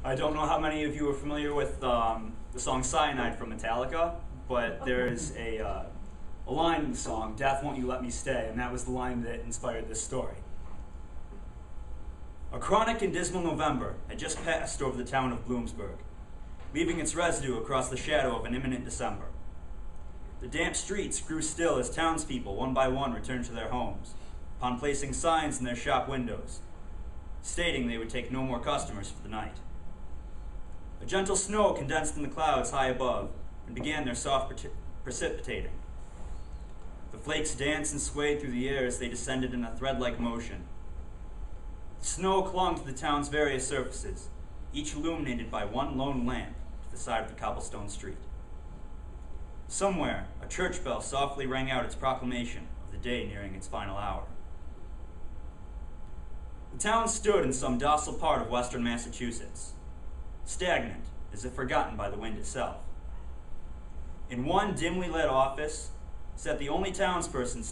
I don't know how many of you are familiar with the song Cyanide from Metallica, but there's a line in the song, "Death, won't you let me stay?" and that was the line that inspired this story. A chronic and dismal November had just passed over the town of Bloomsburg, leaving its residue across the shadow of an imminent December. The damp streets grew still as townspeople, one by one, returned to their homes, upon placing signs in their shop windows, stating they would take no more customers for the night. A gentle snow condensed in the clouds high above and began their soft precipitating. The flakes danced and swayed through the air as they descended in a thread-like motion. The snow clung to the town's various surfaces, each illuminated by one lone lamp to the side of the cobblestone street. Somewhere, a church bell softly rang out its proclamation of the day nearing its final hour. The town stood in some docile part of western Massachusetts, stagnant, as if forgotten by the wind itself. In one dimly lit office sat the only townsperson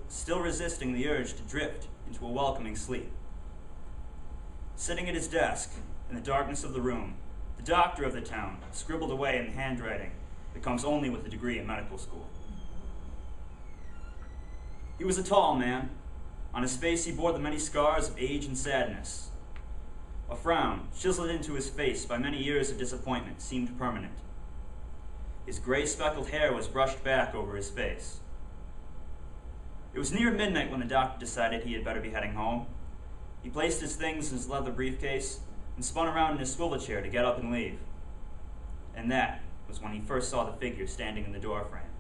still resisting the urge to drift into a welcoming sleep. Sitting at his desk, in the darkness of the room, the doctor of the town scribbled away in the handwriting that comes only with a degree in medical school. He was a tall man. On his face he bore the many scars of age and sadness. A frown, chiseled into his face by many years of disappointment, seemed permanent. His gray speckled hair was brushed back over his face. It was near midnight when the doctor decided he had better be heading home. He placed his things in his leather briefcase and spun around in his swivel chair to get up and leave. And that was when he first saw the figure standing in the doorframe.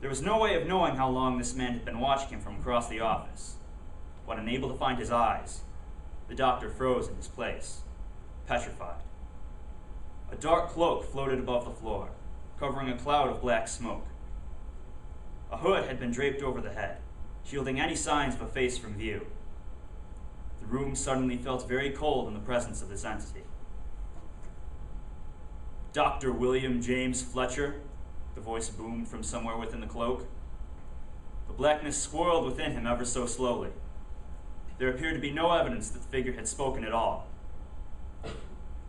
There was no way of knowing how long this man had been watching him from across the office. When unable to find his eyes, the doctor froze in his place, petrified. A dark cloak floated above the floor, covering a cloud of black smoke. A hood had been draped over the head, shielding any signs of a face from view. The room suddenly felt very cold in the presence of this entity. "Dr. William James Fletcher," the voice boomed from somewhere within the cloak. The blackness swirled within him ever so slowly. There appeared to be no evidence that the figure had spoken at all.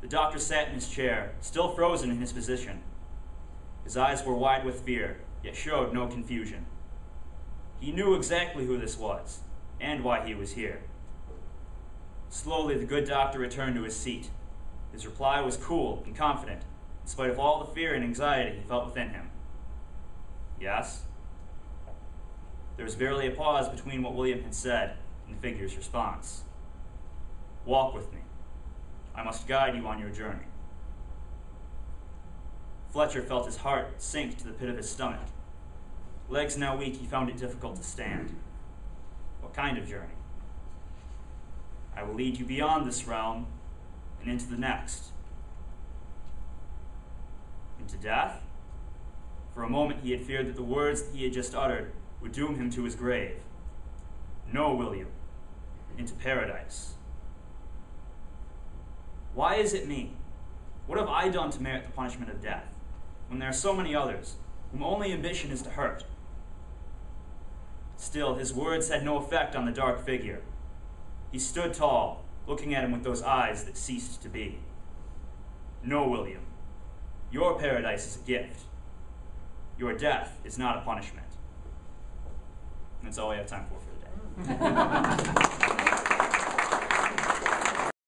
The doctor sat in his chair, still frozen in his position. His eyes were wide with fear, yet showed no confusion. He knew exactly who this was, and why he was here. Slowly, the good doctor returned to his seat. His reply was cool and confident, in spite of all the fear and anxiety he felt within him. "Yes?" There was barely a pause between what William had said and the figure's response. "Walk with me. I must guide you on your journey." Fletcher felt his heart sink to the pit of his stomach. Legs now weak, he found it difficult to stand. "What kind of journey?" "I will lead you beyond this realm and into the next." Into death? For a moment he had feared that the words that he had just uttered would doom him to his grave. "No, William. Into paradise." Why is it me? What have I done to merit the punishment of death, when there are so many others, whom only ambition is to hurt? Still, his words had no effect on the dark figure. He stood tall, looking at him with those eyes that ceased to be. "No, William. Your paradise is a gift. Your death is not a punishment." And that's all we have time for today.